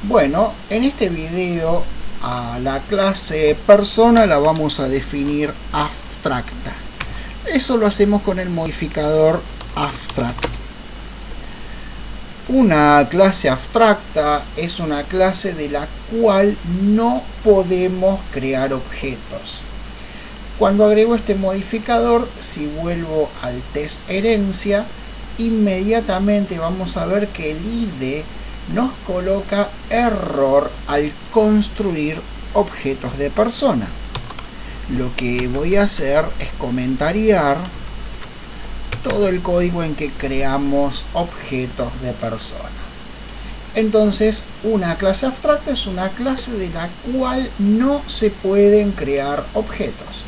Bueno, en este video a la clase persona la vamos a definir abstracta. Eso lo hacemos con el modificador abstract. Una clase abstracta es una clase de la cual no podemos crear objetos. Cuando agrego este modificador, si vuelvo al test herencia, inmediatamente vamos a ver que el IDE nos coloca error al construir objetos de persona. Lo que voy a hacer es comentariar todo el código en que creamos objetos de persona. Entonces, una clase abstracta es una clase de la cual no se pueden crear objetos.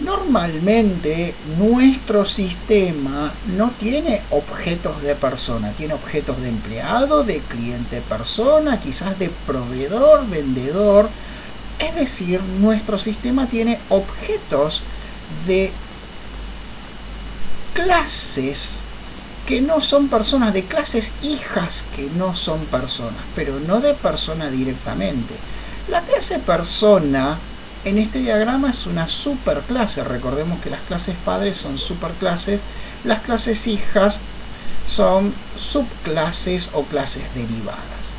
Normalmente nuestro sistema no tiene objetos de persona, tiene objetos de empleado, de cliente persona, quizás de proveedor, vendedor. Es decir, nuestro sistema tiene objetos de clases que no son personas, de clases hijas que no son personas, pero no de persona directamente. La clase persona en este diagrama es una superclase. Recordemos que las clases padres son superclases, las clases hijas son subclases o clases derivadas.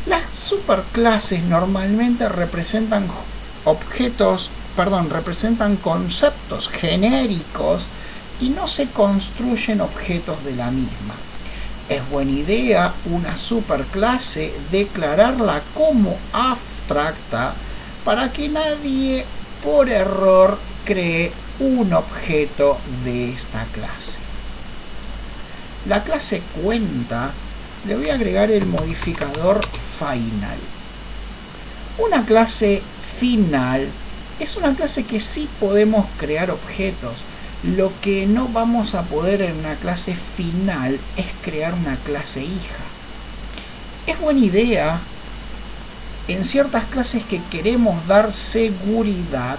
Las superclases normalmente representan representan conceptos genéricos y no se construyen objetos de la misma. Es buena idea una superclase declararla como abstracta para que nadie por error cree un objeto de esta clase. La clase cuenta le voy a agregar el modificador final. Una clase final es una clase que sí podemos crear objetos. Lo que no vamos a poder en una clase final es crear una clase hija. Es buena idea en ciertas clases que queremos dar seguridad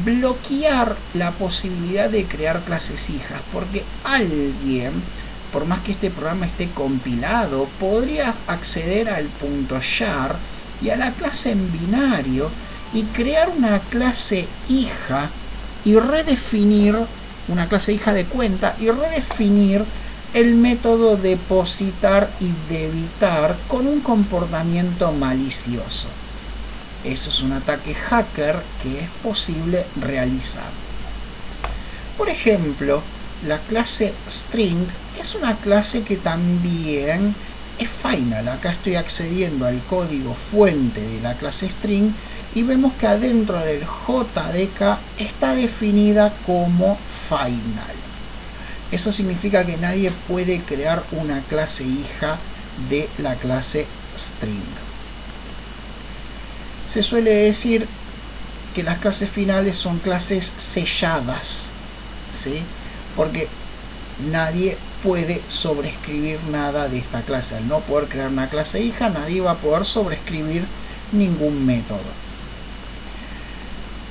bloquear la posibilidad de crear clases hijas, porque alguien, por más que este programa esté compilado, podría acceder al .jar y a la clase en binario y crear una clase hija y redefinir una clase hija de cuenta y redefinir el método depositar y debitar con un comportamiento malicioso. Eso es un ataque hacker que es posible realizar. Por ejemplo, la clase string es una clase que también es final. Acá estoy accediendo al código fuente de la clase string y vemos que adentro del JDK está definida como final. Eso significa que nadie puede crear una clase hija de la clase string. Se suele decir que las clases finales son clases selladas, ¿sí? Porque nadie puede sobreescribir nada de esta clase. Al no poder crear una clase hija, nadie va a poder sobreescribir ningún método.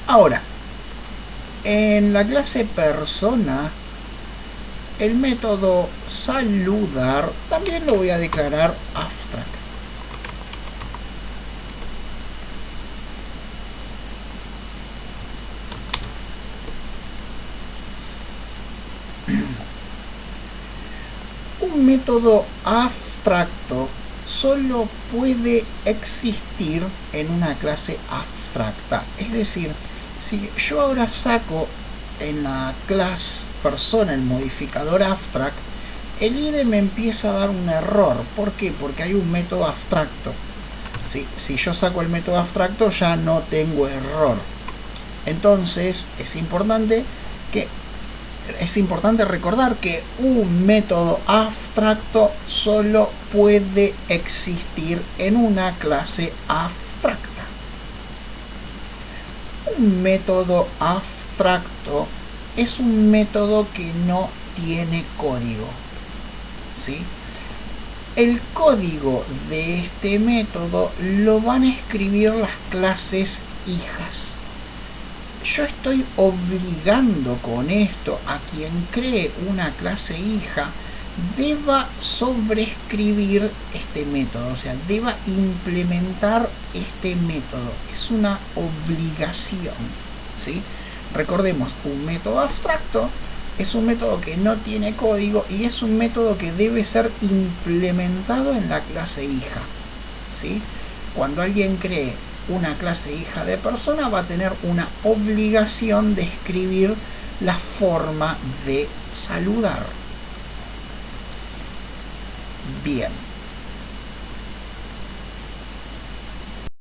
Ahora, en la clase persona, el método saludar también lo voy a declarar abstract. Un método abstracto solo puede existir en una clase abstracta. Es decir, si yo ahora saco en la clase persona el modificador abstract, el IDE me empieza a dar un error. ¿Por qué? Porque hay un método abstracto. Si yo saco el método abstracto ya no tengo error. Entonces es importante recordar que un método abstracto solo puede existir en una clase abstracta. Un método abstracto es un método que no tiene código, ¿sí? El código de este método lo van a escribir las clases hijas. Yo estoy obligando con esto a quien cree una clase hija deba sobreescribir este método, o sea, deba implementar este método. Es una obligación, ¿sí? Recordemos, un método abstracto es un método que no tiene código y es un método que debe ser implementado en la clase hija, ¿sí? Cuando alguien cree una clase hija de persona, va a tener una obligación de escribir la forma de saludar. Bien.